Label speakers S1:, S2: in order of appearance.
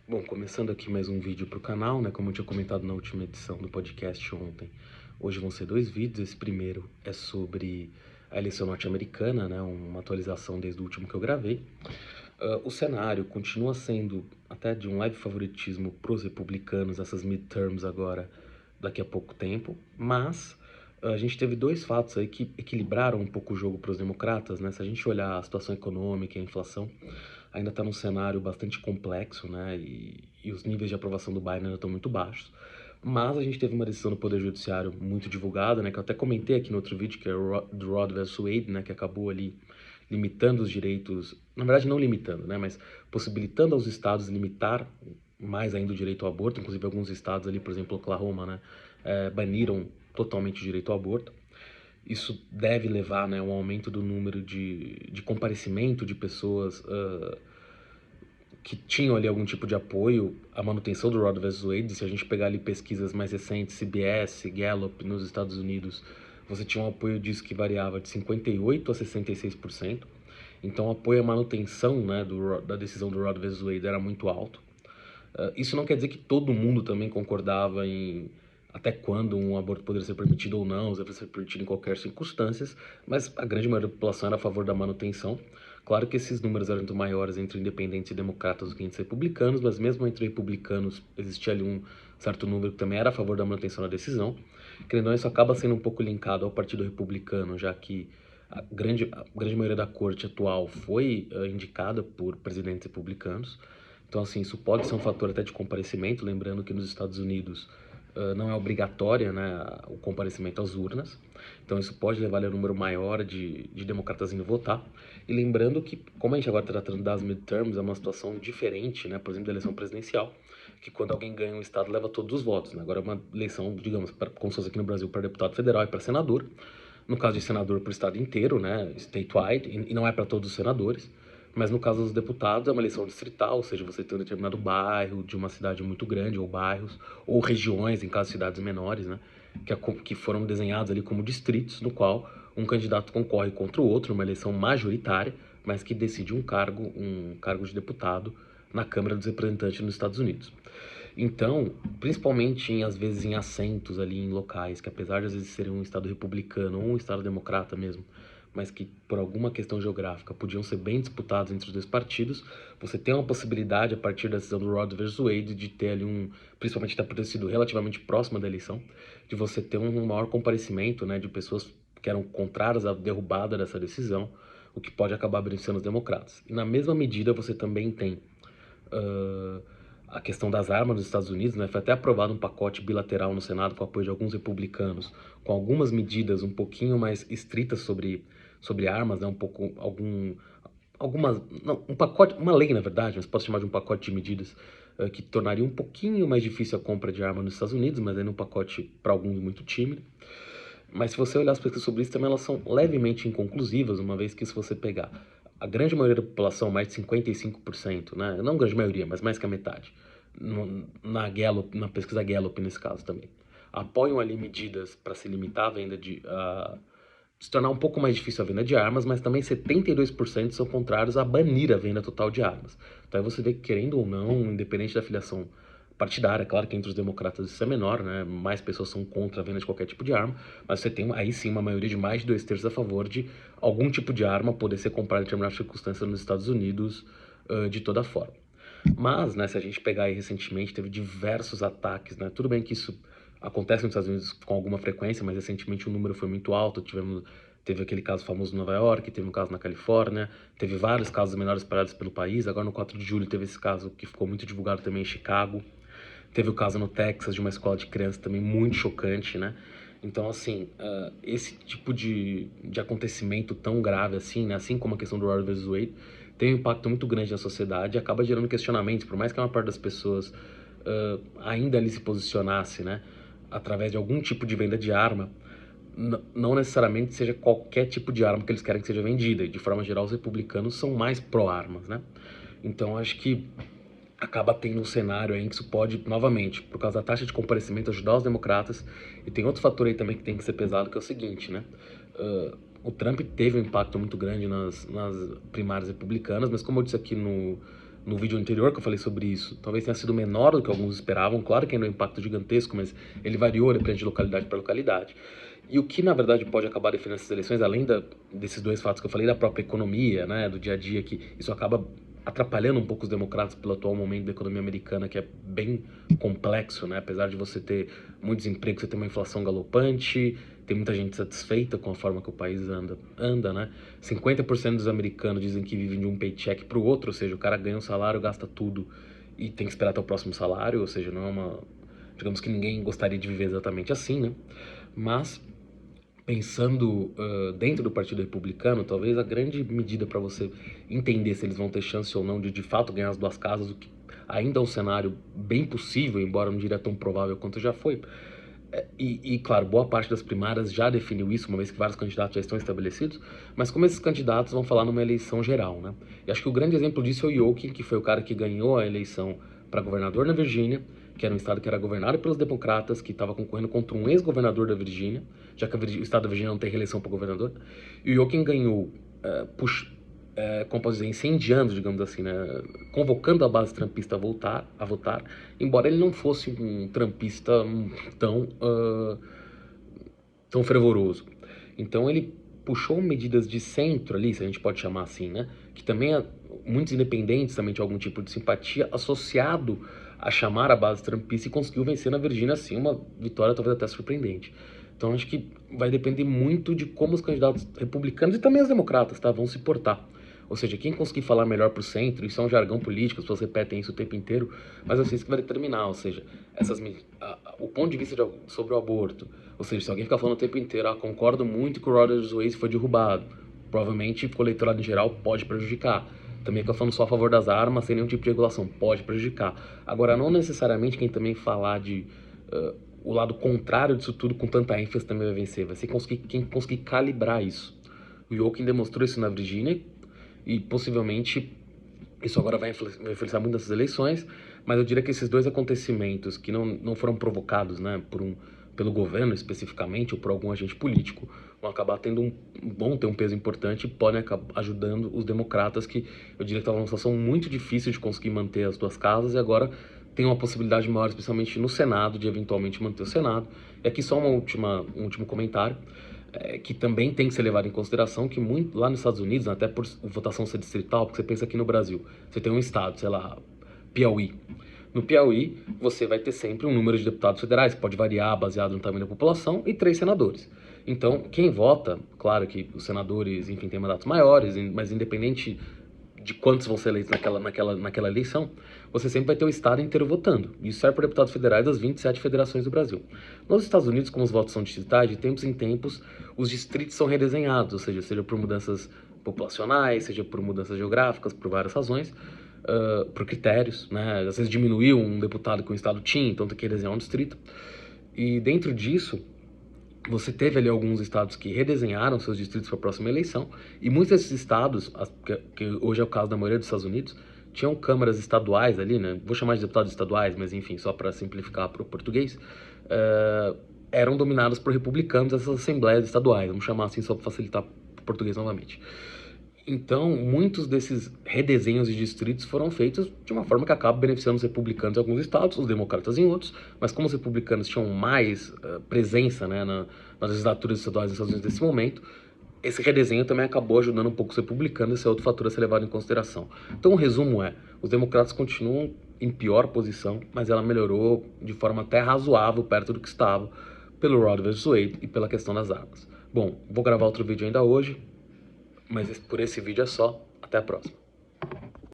S1: Bom, começando aqui mais um vídeo para o canal, né? Como eu tinha comentado na última edição do podcast ontem, hoje vão ser dois vídeos. Esse primeiro é sobre a eleição norte-americana, né? Uma atualização desde o último que eu gravei. O cenário continua sendo até de um leve favoritismo para os republicanos, essas midterms agora, daqui a pouco tempo, mas a gente teve dois fatos aí que equilibraram um pouco o jogo para os democratas, né? Se a gente olhar a situação econômica e a inflação, ainda está num cenário bastante complexo, né? E os níveis de aprovação do Biden ainda estão muito baixos. Mas a gente teve uma decisão do Poder Judiciário muito divulgada, né? Que eu até comentei aqui no outro vídeo, que é o do Roe vs. Wade, né? Que acabou ali limitando os direitos, na verdade não limitando, né? Mas possibilitando aos estados limitar mais ainda o direito ao aborto. Inclusive alguns estados ali, por exemplo, Oklahoma, né? Baniram totalmente o direito ao aborto. Isso deve levar, né, a um aumento do número de comparecimento de pessoas que tinham ali algum tipo de apoio à manutenção do Roe vs. Wade. Se a gente pegar ali pesquisas mais recentes, CBS, Gallup nos Estados Unidos, você tinha um apoio disso que variava de 58% a 66%. Então o apoio à manutenção, né, da decisão do Roe vs. Wade era muito alto. Isso não quer dizer que todo mundo também concordava em até quando um aborto poderia ser permitido ou não, se deve ser permitido em qualquer circunstâncias, mas a grande maioria da população era a favor da manutenção. Claro que esses números eram muito maiores entre independentes e democratas do que entre republicanos, mas mesmo entre republicanos existia ali um certo número que também era a favor da manutenção da decisão. Querendo ou não, isso acaba sendo um pouco linkado ao Partido Republicano, já que a grande maioria da corte atual foi indicada por presidentes republicanos. Então, assim, isso pode ser um fator até de comparecimento, lembrando que nos Estados Unidos não é obrigatória, né, o comparecimento às urnas. Então, isso pode levar a um número maior de democratas indo votar. E lembrando que, como a gente agora está tratando das midterms, é uma situação diferente, né, por exemplo, da eleição presidencial, que quando alguém ganha um estado leva todos os votos, né? Agora é uma eleição, digamos, como se fosse aqui no Brasil, para deputado federal e para senador. No caso de senador, para o estado inteiro, né, statewide, e não é para todos os senadores. Mas no caso dos deputados, é uma eleição distrital, ou seja, você tem um determinado bairro de uma cidade muito grande, ou bairros, ou regiões, em caso de cidades menores, né, que foram desenhados ali como distritos, no qual um candidato concorre contra o outro, uma eleição majoritária, mas que decide um cargo de deputado na Câmara dos Representantes nos Estados Unidos. Então, principalmente às vezes em assentos ali em locais que, apesar de às vezes serem um estado republicano ou um estado democrata mesmo, mas que por alguma questão geográfica podiam ser bem disputados entre os dois partidos, você tem uma possibilidade, a partir da decisão do Roe vs. Wade, de ter ali principalmente até por ter sido relativamente próxima da eleição, de você ter um maior comparecimento, né, de pessoas que eram contrárias à derrubada dessa decisão, o que pode acabar beneficiando os democratas. E na mesma medida você também tem uh, a questão das armas nos Estados Unidos, né? Foi até aprovado um pacote bilateral no Senado com apoio de alguns republicanos, com algumas medidas um pouquinho mais estritas sobre armas, né? Não, um pacote, uma lei na verdade, mas posso chamar de um pacote de medidas que tornaria um pouquinho mais difícil a compra de arma nos Estados Unidos, mas ainda um pacote para alguns muito tímido. Mas se você olhar as pesquisas sobre isso também, elas são levemente inconclusivas, uma vez que se você pegar a grande maioria da população, mais de 55%, né? Não a grande maioria, mas mais que a metade, na pesquisa Gallup nesse caso também, apoiam ali medidas para se limitar a venda se tornar um pouco mais difícil a venda de armas, mas também 72% são contrários a banir a venda total de armas. Então aí você vê que, querendo ou não, independente da filiação partidária, claro que entre os democratas isso é menor, né? Mais pessoas são contra a venda de qualquer tipo de arma, mas você tem aí sim uma maioria de mais de 2/3 a favor de algum tipo de arma poder ser comprada em determinadas circunstâncias nos Estados Unidos de toda forma. Mas, né, se a gente pegar aí recentemente, teve diversos ataques, né? Tudo bem que isso acontece nos Estados Unidos com alguma frequência, mas recentemente o número foi muito alto. Teve aquele caso famoso em Nova York, teve um caso na Califórnia, teve vários casos menores espalhados pelo país. Agora no 4 de julho teve esse caso que ficou muito divulgado também em Chicago. Teve o caso no Texas de uma escola de crianças também muito chocante, né? Então, assim, esse tipo de acontecimento tão grave assim, né? Assim como a questão do Roe vs. Wade, tem um impacto muito grande na sociedade e acaba gerando questionamentos, por mais que uma parte das pessoas ainda ali se posicionasse, né? Através de algum tipo de venda de arma, não necessariamente seja qualquer tipo de arma que eles querem que seja vendida. E, de forma geral, os republicanos são mais pró-armas, né? Então, acho que acaba tendo um cenário aí em que isso pode, novamente, por causa da taxa de comparecimento, ajudar os democratas. E tem outro fator aí também que tem que ser pesado, que é o seguinte, né? O Trump teve um impacto muito grande nas primárias republicanas, mas como eu disse aqui no vídeo anterior que eu falei sobre isso, talvez tenha sido menor do que alguns esperavam. Claro que ainda é um impacto gigantesco, mas ele variou, depende de localidade para localidade. E o que, na verdade, pode acabar definindo essas eleições, além desses dois fatos que eu falei, da própria economia, né, do dia a dia, que isso acaba atrapalhando um pouco os democratas pelo atual momento da economia americana, que é bem complexo, né? Apesar de você ter muito desemprego, você tem uma inflação galopante, tem muita gente satisfeita com a forma que o país anda, né? 50% dos americanos dizem que vivem de um paycheck para o outro, ou seja, o cara ganha um salário, gasta tudo e tem que esperar até o próximo salário, ou seja, não é uma... Digamos que ninguém gostaria de viver exatamente assim, né? Mas pensando dentro do Partido Republicano, talvez a grande medida para você entender se eles vão ter chance ou não de fato ganhar as duas casas, o que ainda é um cenário bem possível, embora não diria tão provável quanto já foi. Claro, boa parte das primárias já definiu isso, uma vez que vários candidatos já estão estabelecidos, mas como esses candidatos vão falar numa eleição geral, né? E acho que o grande exemplo disso é o Youngkin, que foi o cara que ganhou a eleição para governador na Virgínia, que era um estado que era governado pelos democratas, que estava concorrendo contra um ex-governador da Virgínia, já que o estado da Virgínia não tem reeleição para governador. E o Youngkin ganhou, como posso dizer, incendiando, digamos assim, né, convocando a base trumpista a votar, embora ele não fosse um trumpista tão fervoroso. Então ele puxou medidas de centro ali, se a gente pode chamar assim, né, que também muitos independentes também tinham algum tipo de simpatia associado a chamar a base trumpista, e conseguiu vencer na Virgínia, assim, uma vitória talvez até surpreendente. Então acho que vai depender muito de como os candidatos republicanos e também os democratas, tá, vão se portar. Ou seja, quem conseguir falar melhor pro centro, isso é um jargão político, as pessoas repetem isso o tempo inteiro, mas eu sei isso que vai determinar, ou seja, o ponto de vista sobre o aborto. Ou seja, se alguém ficar falando o tempo inteiro, concordo muito que o Roe vs. Wade foi derrubado, provavelmente o eleitorado em geral pode prejudicar. Também fica falando só a favor das armas, sem nenhum tipo de regulação, pode prejudicar. Agora, não necessariamente quem também falar de o lado contrário disso tudo com tanta ênfase também vai vencer. Vai ser quem conseguir calibrar isso. O Youngkin demonstrou isso na Virgínia, e possivelmente isso agora vai influenciar muito nessas eleições, mas eu diria que esses dois acontecimentos que não foram provocados, né, pelo governo especificamente ou por algum agente político, vão acabar vão ter um peso importante e podem acabar ajudando os democratas, que eu diria que estavam numa situação muito difícil de conseguir manter as duas casas, e agora tem uma possibilidade maior, especialmente no Senado, de eventualmente manter o Senado. E aqui só um último comentário, que também tem que ser levado em consideração, que lá nos Estados Unidos, até por votação ser distrital, porque você pensa aqui no Brasil, você tem um estado, sei lá, Piauí. No Piauí, você vai ter sempre um número de deputados federais, pode variar baseado no tamanho da população, e 3 senadores. Então, quem vota, claro que os senadores, enfim, têm mandatos maiores, mas independente de quantos vão ser eleitos naquela eleição, você sempre vai ter o estado inteiro votando. Isso serve para deputados federais das 27 federações do Brasil. Nos Estados Unidos, como os votos são distritais, de tempos em tempos, os distritos são redesenhados, ou seja por mudanças populacionais, seja por mudanças geográficas, por várias razões, por critérios, né? Às vezes diminuiu um deputado que o estado tinha, então tem que redesenhar um distrito. E dentro disso, você teve ali alguns estados que redesenharam seus distritos para a próxima eleição, e muitos desses estados, que hoje é o caso da maioria dos Estados Unidos, tinham câmaras estaduais ali, né? Vou chamar de deputados estaduais, mas enfim, só para simplificar para o português, eram dominados por republicanos, essas assembleias estaduais, vamos chamar assim só para facilitar o português novamente. Então, muitos desses redesenhos de distritos foram feitos de uma forma que acaba beneficiando os republicanos em alguns estados, os democratas em outros, mas como os republicanos tinham mais presença, né, nas legislaturas estaduais dos Estados Unidos nesse momento, esse redesenho também acabou ajudando um pouco os republicanos, esse é outro fator a ser levado em consideração. Então, o resumo é, os democratas continuam em pior posição, mas ela melhorou de forma até razoável perto do que estava pelo Roe vs. Wade e pela questão das armas. Bom, vou gravar outro vídeo ainda hoje, mas por esse vídeo é só. Até a próxima.